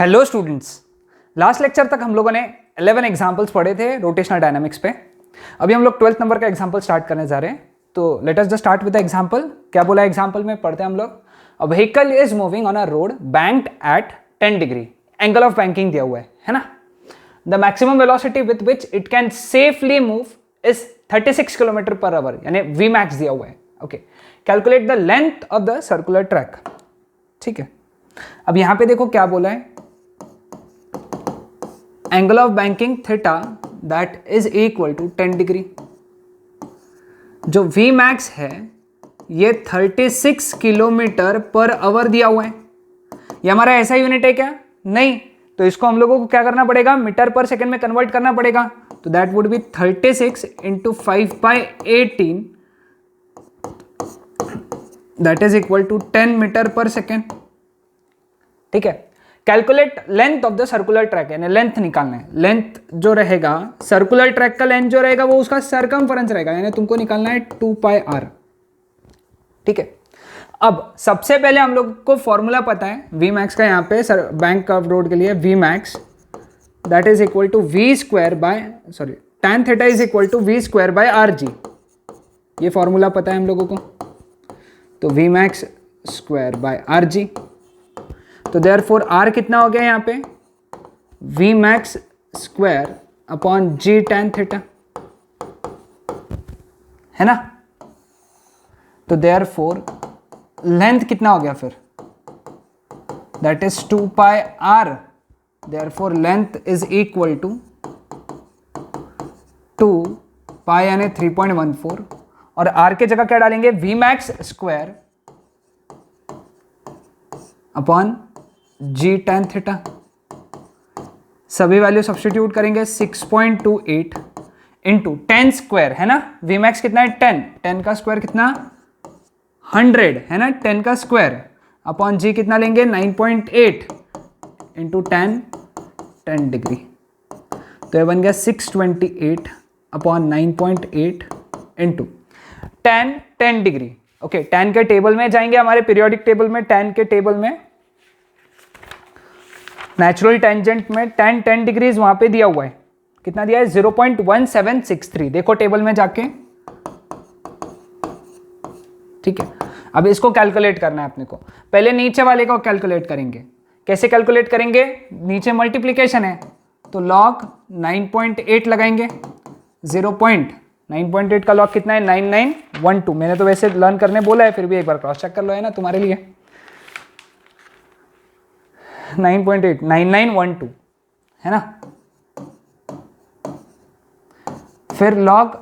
Hello students, last lecture तक हम लोगों ने 11 एग्जाम्पल्स पढ़े थे रोटेशनल डायनामिक्स पे। अभी हम लोग 12th नंबर का एग्जाम्पल स्टार्ट करने जा रहे हैं। तो let us just start with the example. क्या बोला एग्जाम्पल में, पढ़ते हैं हम लोग। A vehicle is moving on a road banked eight 10 degree, angle of banking दिया हुआ है ना। The maximum velocity with which it can safely move is 36 kilometre per hour, यानी वी मैक्स दिया हुआ है। Okay, calculate the length of the circular track. ठीक है, अब यहां पे देखो क्या बोला है, angle of banking theta that is equal to 10 degree. जो वी मैक्स है ये 36 किलोमीटर पर आवर दिया हुआ है। ये हमारा ऐसा यूनिट है क्या? नहीं, तो इसको हम लोगों को क्या करना पड़ेगा, मीटर पर सेकेंड में कन्वर्ट करना पड़ेगा। तो that would be 36 into 5/18 that is equal to 10 metre per second. ठीक है, calculate length of the circular track, यानी लेंथ निकालना है। लेंथ जो रहेगा सर्कुलर ट्रैक का लेंथ जो रहेगा वो उसका सर्कमफरेंस रहेगा, यानी तुमको निकालना है 2πr। ठीक है, अब सबसे पहले हम लोग को फॉर्मूला पता है वी मैक्स का, यहाँ पे बैंक कर्व रोड के लिए V max that is equal to V square by tan theta is equal to V square by R G. ये फॉर्मूला पता है हम लोगों को। तो V max square by R G, तो देयरफॉर आर कितना हो गया यहाँ पे, वी मैक्स स्क्वायर अपॉन जी tan थीटा, है ना। तो देयरफॉर लेंथ कितना हो गया फिर, that is 2πr। Therefore length is equal to 2π यानी 3.14, और r के जगह क्या डालेंगे, वी मैक्स स्क्वायर अपॉन जी tan थीटा। सभी वैल्यू सब्स्टिट्यूट करेंगे, 6.28 इंटू 10 स्क्वायर, है ना। वी मैक्स कितना है 10 का स्क्वायर कितना 100, है ना। 10 का स्क्वायर अपॉन जी कितना लेंगे 9.8 इंटू 10 डिग्री। तो ये बन गया 628 अपॉन 9.8 इंटू 10 डिग्री। ओके, 10 के टेबल में जाएंगे, हमारे पीरियोडिक टेबल में 10 के टेबल में नेचुरल टेंजेंट में 10 डिग्रीज वहां पे दिया हुआ है। कितना दिया है 0.1763, देखो टेबल में जाके। ठीक है, अब इसको कैलकुलेट करना है अपने को। पहले नीचे वाले को कैलकुलेट करेंगे। कैसे कैलकुलेट करेंगे, नीचे मल्टीप्लीकेशन है तो log 9.8 लगाएंगे। 9.8 का log कितना है 9912। मैंने तो वैसे लर्न करने बोला है, फिर भी एक बार क्रॉस चेक कर लो, है ना, तुम्हारे लिए। 9.8 9912, है ना। फिर log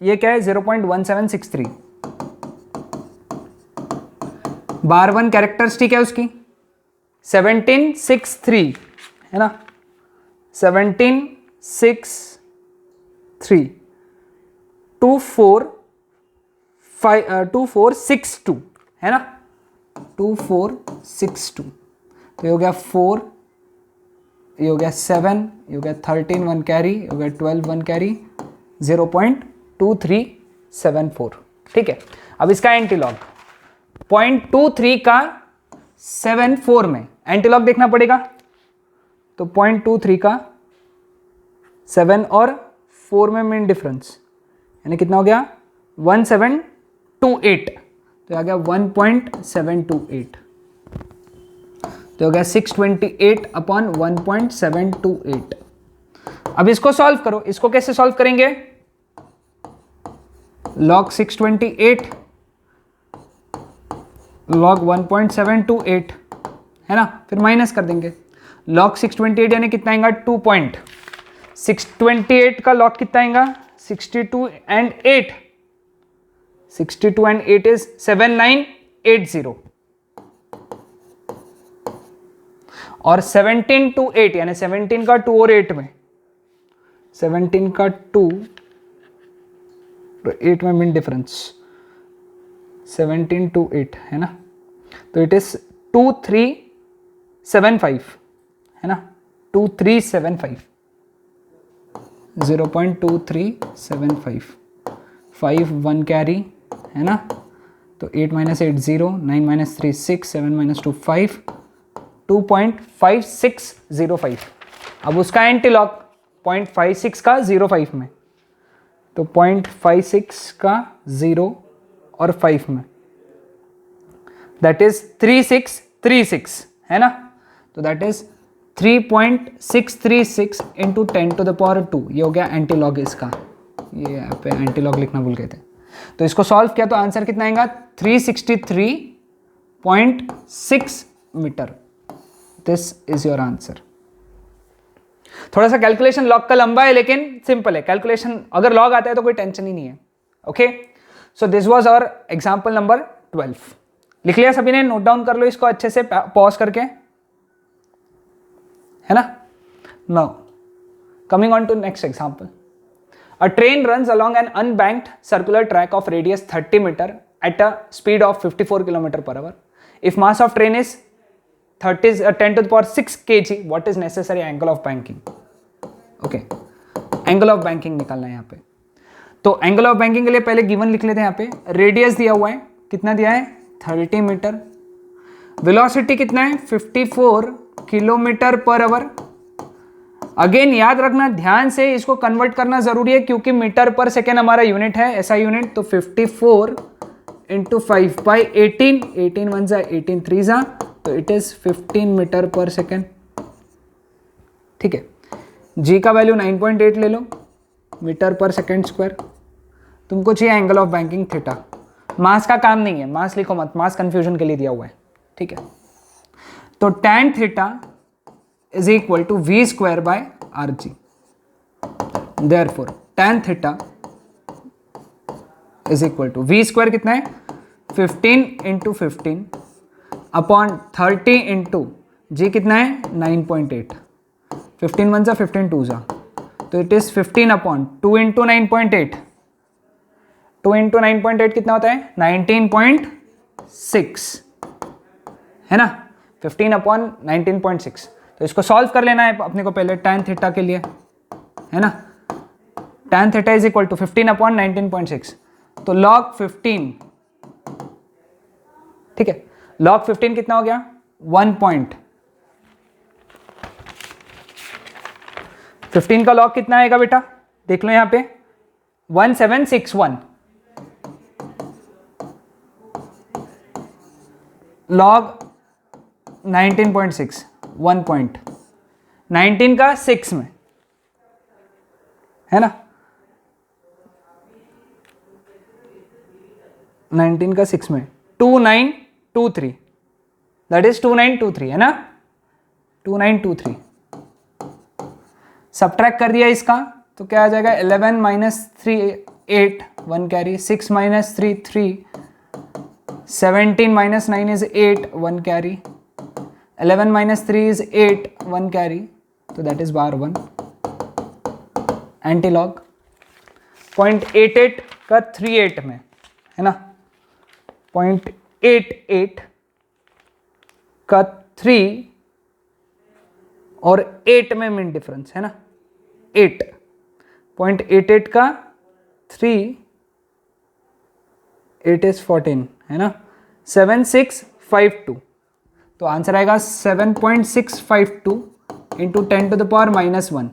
ये क्या है 0.1763। बार वन कैरेक्टरिस्टिक है उसकी 1763, है ना। 1763 2462, है ना। 2462, तो ये हो गया 4, ये हो गया 7, ये हो गया 13 1 कैरी, ये हो गया 12 1 कैरी, 0.2374। ठीक है, अब इसका एंटीलॉग 0.23 का 74 में एंटीलॉग देखना पड़ेगा। तो 0.23 का 7 और 4 में मीन डिफरेंस, यानी कितना हो गया 1728। तो आ गया 1.728, तो हो गया 628 अपॉन 1.728। अब इसको सॉल्व करो। इसको कैसे सॉल्व करेंगे, log 628 log 1.728, है ना। फिर माइनस कर देंगे, log 628 यानी कितना आएगा 2.628 का log कितना आएगा 62 and 8 is 7980, और 17 to 8 यानी 17 का 2 और 8 में, 17 का 2 और 8 में मीन डिफरेंस 17 to 8, है ना। तो इट इज 2375, है ना। 2375, 0.2375, 5 1 कैरी, है ना। तो 8 - 8 0, 9 - 3 6, 7 - 2 5, 2.5605। अब उसका एंटी लॉग 0.56 का 0.5 में, तो 0.56 का 0 और 5 में, दैट इज 3636, है ना। तो दैट इज 3.636 इंटू 10⁻²। ये हो गया एंटी लॉग इसका, ये यहाँ पे एंटी लॉग लिखना भूल गए थे। तो इसको सॉल्व किया तो आंसर कितना आएगा, 363.6 metre. This is your answer. थोड़ा सा कैलकुलेशन लॉग का लंबा है लेकिन सिंपल है कैलकुलेशन, अगर लॉग आता है तो कोई टेंशन ही नहीं है। Okay, so this was our example number 12। लिख लिया सभी ने, नोट डाउन कर लो इसको अच्छे से पॉज करके, है ना। Now coming on to next example. A train runs along an unbanked circular track of radius 30 meter at a speed of 54 km/h. If mass of train is 10⁻6 kg, what is necessary angle of banking? Okay, angle of banking निकालना है यहाँ पे। तो angle of banking के लिए पहले given लिख लेते हैं। यहाँ पे रेडियस दिया हुआ है, कितना दिया है 30 मीटर, वेलोसिटी कितना है 54 km/h। अगेन याद रखना ध्यान से, इसको कन्वर्ट करना जरूरी है क्योंकि मीटर पर सेकेंड हमारा यूनिट है, ऐसा यूनिट। तो 54 इंटू 5/18, 18 1 जा 18 3 जा, तो it is 15 metre per second. ठीक है, जी का वैल्यू 9.8 ले लो मीटर पर सेकेंड स्क्वायर। तुमको चाहिए एंगल ऑफ बैंकिंग थीटा। मास का काम नहीं है, मास लिखो मत, मास कंफ्यूजन के लिए दिया हुआ है। ठीक है, तो tan theta is equal to v square by rg. Therefore tan theta is equal to v square कितना है 15 इंटू 15 अपॉन 30 इंटू जी कितना है 9.8। 15 1 जा 15 2 जा, तो it is 15 upon 2 into 9.8। 2 into 9.8 कितना होता है 19.6, है ना। 15 अपॉन 19.6। तो इसको सॉल्व कर लेना है अपने को पहले tan थीटा के लिए, है ना। tan theta is equal to 15 upon 19.6, तो log 15, ठीक है, log 15 कितना हो गया 15 का log कितना आएगा बेटा, देख लो यहां पे 1761 log 19.6, 1.19 का 6 में, है ना, 19 का 6 में 2923, दैट इज 2923, है ना, 2923। सब्ट्रैक्ट कर दिया इसका तो क्या आ जाएगा 11 minus 3 8 1 carry, 6 minus 3 3, 17 minus 9 is 8 1 carry, 11 minus 3 is 8 1 carry, so that is bar 1। Anti-log 0.88 का 38 में, है ना, 0.88 का 3 और 8 में मीन डिफरेंस, है ना, 8 0.88 का 3 8 is 14, है ना, 7652। तो आंसर आएगा 7.652 इंटू 10⁻⁻1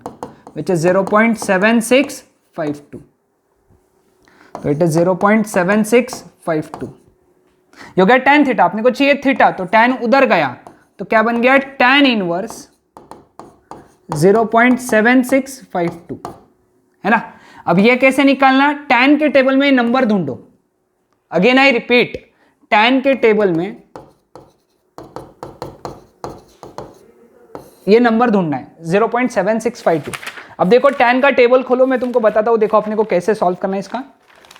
विच इज 0.7652। तो इट इज 0.7652। यो गया tan थीटा, अपने को चाहिए थीटा, तो tan उधर गया तो क्या बन गया tan इनवर्स 0.7652, है ना। अब ये कैसे निकालना, tan के टेबल में नंबर ढूंढो। अगेन आई रिपीट, tan के टेबल में ये नंबर ढूंढना है 0.7652। अब देखो tan का टेबल खोलो, मैं तुमको बताता हूं, देखो अपने को कैसे सॉल्व करना है इसका।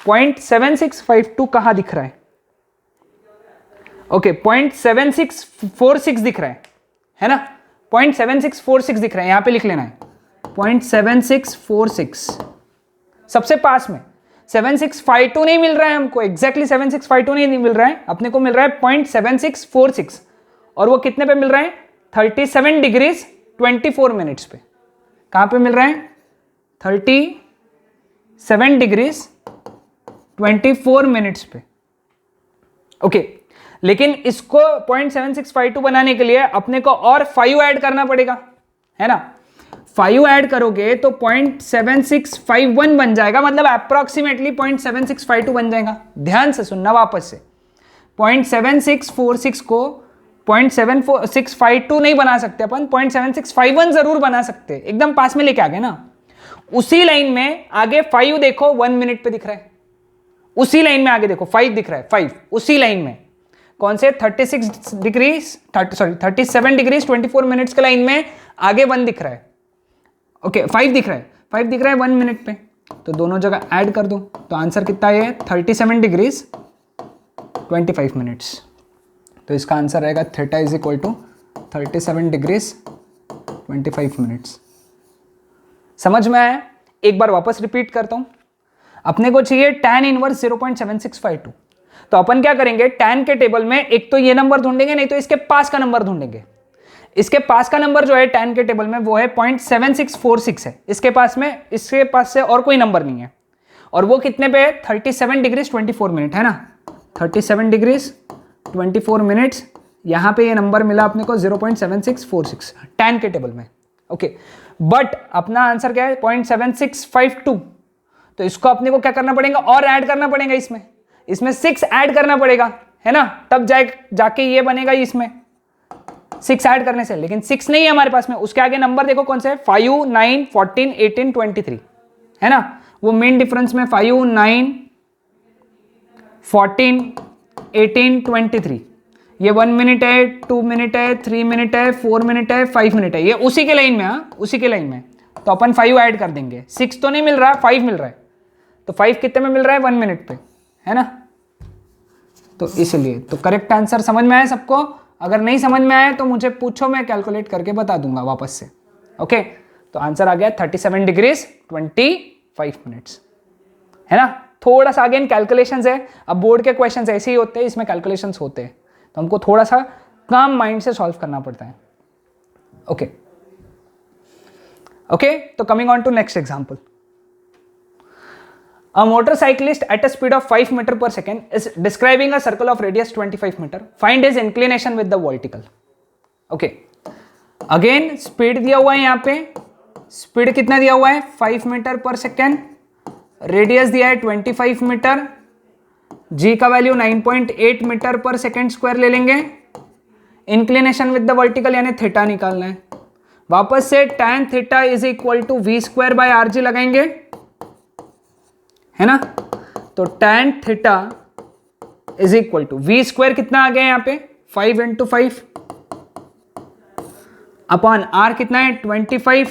0.7652 कहां दिख रहा है, ओके 0.7646 दिख रहा है ना, 0.7646 दिख रहा है, यहां पे लिख लेना है 0.7646 सबसे पास में। 7652 नहीं मिल रहा है हमको, एग्जैक्टली 7652 नहीं मिल रहा है, अपने को मिल रहा है 0.7646, और वो कितने पे मिल रहा है 37 डिग्रीज 24 मिनट्स पे। कहां पे मिल रहा है 37 डिग्रीज 24 मिनट्स पे। ओके, लेकिन इसको 0.7652 बनाने के लिए अपने को और 5 ऐड करना पड़ेगा, है ना। 5 ऐड करोगे तो 0.7651 बन जाएगा, मतलब अप्रोक्सीमेटली 0.7652 बन जाएगा। ध्यान से सुनना वापस से, 0.7646 को 0.7652 नहीं बना सकते अपन, 0.7651 जरूर बना सकते, एकदम पास में लेके आ गए ना। उसी लाइन में आगे 5 देखो 1 मिनट पे दिख रहा है, उसी लाइन में आगे देखो 5 दिख रहा है, 5 उसी लाइन में कौन से 37 डिग्रीज 24 मिनट्स के लाइन में आगे 1 दिख रहा है, ओके 5 दिख रहा है, 5 दिख रहा है 1 मिनट पे, तो दोनों जगह ऐड कर दो तो आंसर कितना है 37 डिग्रीज 25 मिनट्स। तो इसका आंसर रहेगा theta is equal to 37 degrees 25 minutes. समझ में आया? एक बार वापस रिपीट करता हूं, अपने को चाहिए tan इनवर्स 0.7652, तो अपन क्या करेंगे, tan के टेबल में एक तो ये नंबर ढूंढेंगे, नहीं तो इसके पास का नंबर ढूंढेंगे। इसके पास का नंबर जो है tan के टेबल में वो है 0.7646 है, इसके पास से और कोई नंबर नहीं है, और वो कितने पे है 37 डिग्रीज 24 मिनट, है ना। 37 डिग्रीज 24 मिनट्स, यहां पे ये नंबर मिला अपने को 0.7646 tan के टेबल में, ओके। बट अपना आंसर क्या है 0.7652, तो इसको अपने को क्या करना पड़ेगा और ऐड करना पड़ेगा, इसमें 6 ऐड करना पड़ेगा, है ना, तब जाके ये बनेगा इसमें 6 ऐड करने से। लेकिन 6 नहीं है हमारे पास में, उसके आगे नंबर देखो कौन से है 5 9 14 18 23, है ना। वो मेन डिफरेंस में 5 9 14 18 23, ये 1 मिनट है, 2 मिनट है, 3 मिनट है, 4 मिनट है, 5 मिनट है, ये उसी के लाइन में, हाँ उसी के लाइन में। तो अपन 5 ऐड कर देंगे, 6 तो नहीं मिल रहा, 5 मिल रहा है, तो 5 कितने में मिल रहा है 1 मिनट पे, है ना। तो इसलिए तो करेक्ट आंसर समझ में आया सबको? अगर नहीं समझ में आया तो मुझे पूछो, मैं कैलकुलेट करके बता दूंगा वापस से, ओके। तो आंसर आ गया 37 डिग्रीज 25 मिनट्स, है ना। थोड़ा सा अगेन कैलकुलेशंस है, अब बोर्ड के क्वेश्चंस ऐसे ही होते हैं, इसमें कैलकुलेशंस होते हैं, तो हमको थोड़ा सा काम माइंड से सॉल्व करना पड़ता है, ओके ओके। तो coming on to next example, a motorcyclist at a speed of 5 meter per second is describing a circle of radius 25 meter, find his inclination with the vertical, okay। Again speed दिया हुआ है, यहाँ पे speed कितना दिया हुआ है 5 metre per second, radius दिया है 25 मीटर, जी का value 9.8 metre per second square ले लेंगे, इंक्लिनेशन विद द वर्टिकल यानी थीटा निकालना है। वापस से tan theta is equal to V square by R जी लगाएंगे, है ना। तो tan theta is equal to V square कितना आ गया यहाँ पे 5 इंटू 5 अपॉन आर कितना है 25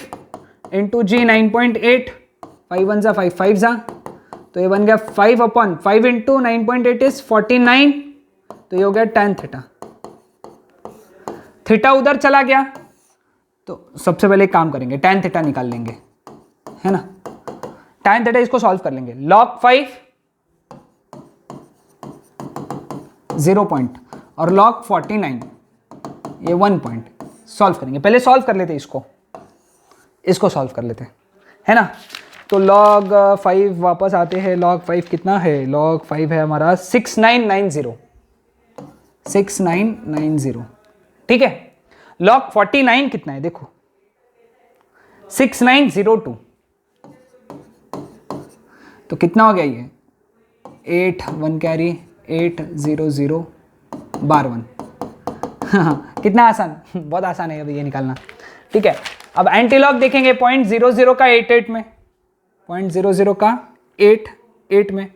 इंटू जी 9.8, 5 1 जा 5 5 जा, तो ये बन गया 5 अपॉन 5 इंटू 9.8 इज 49, तो ये हो गया tan थीटा। थीटा उधर चला गया, तो सबसे पहले काम करेंगे tan थीटा निकाल लेंगे, है ना। tan थीटा इसको सॉल्व कर लेंगे, log 5 0 पॉइंट और log 49 ये 1 पॉइंट, सॉल्व करेंगे। पहले सॉल्व कर लेते इसको सॉल्व कर लेते, है ना। तो log 5 वापस आते हैं, log 5 कितना है, log 5 है हमारा 6990, ठीक है। log 49 कितना है देखो 6902, तो कितना हो गया ये 8 1 कैरी 800 बार 1 कितना आसान, बहुत आसान है अभी ये निकालना, ठीक है। अब एंटी लॉग देखेंगे 0.00 का 88 में, 0.00 का 8 में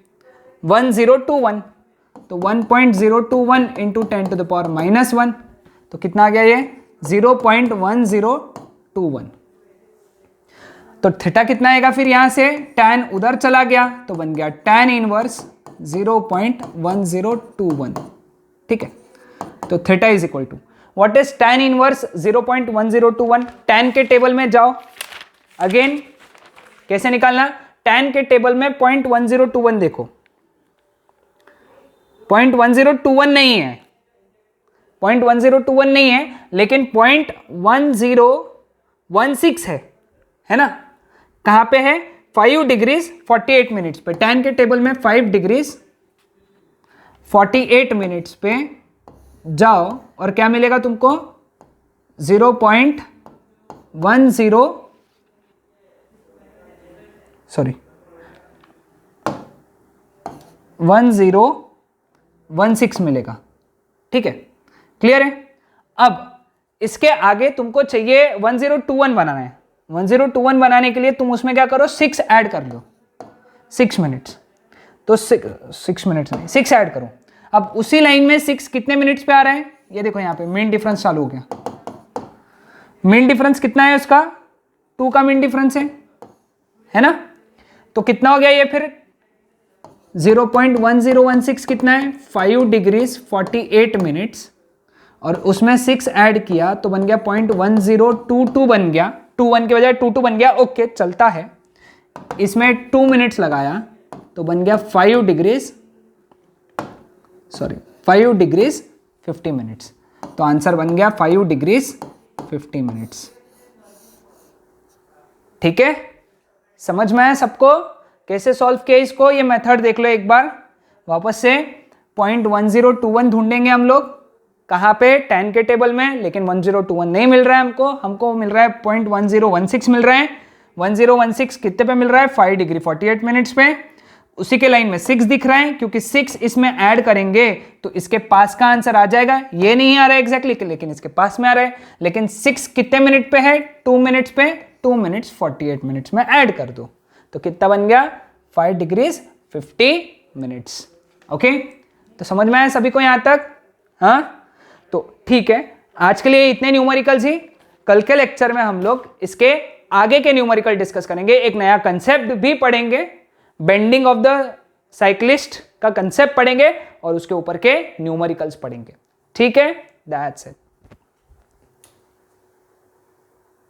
1021, तो 1.021 इंटू 10 टू द पावर -1, तो कितना आ गया ये 0.1021। तो थीटा कितना आएगा फिर यहां से, tan उधर चला गया तो बन गया tan इनवर्स 0.1021, ठीक है। तो theta is equal to what is tan inverse 0.1021। tan के टेबल में जाओ, अगेन कैसे निकालना, tan के टेबल में 0.1021 देखो, 0.1021 नहीं है, 0.1021 नहीं है, लेकिन 0.1016 है ना। कहां पे है 5 डिग्रीज 48 मिनट्स पे, tan के टेबल में 5 डिग्रीज 48 मिनट्स पे जाओ और क्या मिलेगा तुमको 0.10 सॉरी 1016 मिलेगा। ठीक है, क्लियर है। अब इसके आगे तुमको चाहिए 1021 बनाना है। 1021 बनाने के लिए तुम उसमें क्या करो 6 ऐड कर लो, 6 मिनट्स। तो 6 मिनट्स नहीं 6 ऐड करो। अब उसी लाइन में 6 कितने मिनट्स पे आ रहा है, ये देखो यहाँ पे मीन डिफरेंस चालू हो गया। मीन डिफरेंस कितना है उसका, 2 का मीन डिफरेंस है ना। तो कितना हो गया ये फिर 0.1016 कितना है 5 डिग्रीज 48 मिनट्स, और उसमें 6 ऐड किया तो बन गया 0.1022 बन गया, 21 के बजाय 22 बन गया। ओके चलता है। इसमें 2 मिनट्स लगाया तो बन गया 5 डिग्रीज 50 मिनट्स। तो आंसर बन गया 5 डिग्रीज 50 मिनट्स। ठीक है, समझ में आया सबको कैसे सॉल्व किया इसको। ये मेथड देख लो एक बार वापस से। 0.1021 ढूंढेंगे हम लोग कहाँ पे 10 के टेबल में, लेकिन 1021 नहीं मिल रहा है हमको मिल रहा है 0.1016 मिल रहा है। 1016 कितने पे मिल रहा है 5 डिग्री 48 मिनट्स पे। उसी के लाइन में 6 दिख रहा है, क्योंकि 6 इसमें ऐड करेंगे तो इसके पास का आंसर आ जाएगा। ये नहीं आ रहा है एग्जैक्टली लेकिन इसके पास में आ रहा है। लेकिन 6 कितने मिनट पे है 2 मिनट्स पे, 2 मिनट्स 48 मिनट्स में ऐड कर दो तो कितना बन गया 5 डिग्रीज 50 मिनट्स। ओके, तो समझ में आया सभी को यहां तक। हाँ तो ठीक है, आज के लिए इतने न्यूमेरिकल्स ही। कल के लेक्चर में हम लोग इसके आगे के न्यूमेरिकल डिस्कस करेंगे, एक नया कंसेप्ट भी पढ़ेंगे, बेंडिंग ऑफ द साइक्लिस्ट का कंसेप्ट पढ़ेंगे और उसके ऊपर के न्यूमेरिकल्स पढ़ेंगे। ठीक है, दैट्स इट।